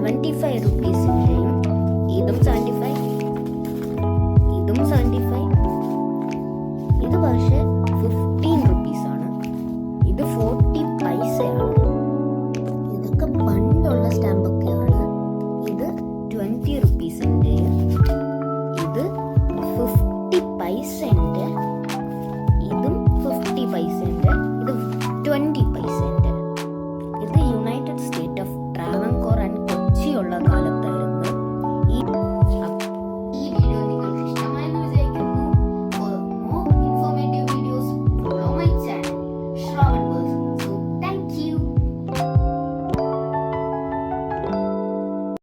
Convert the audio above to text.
75 റുപ്പീസിൻ്റെയും ഇതും 75, ഇതും 75. ഇത് പക്ഷേ 15 റുപ്പീസാണ്. ഇത് 40 പൈസയാണ്. ഇതൊക്കെ പണ്ടുള്ള സ്റ്റാമ്പ്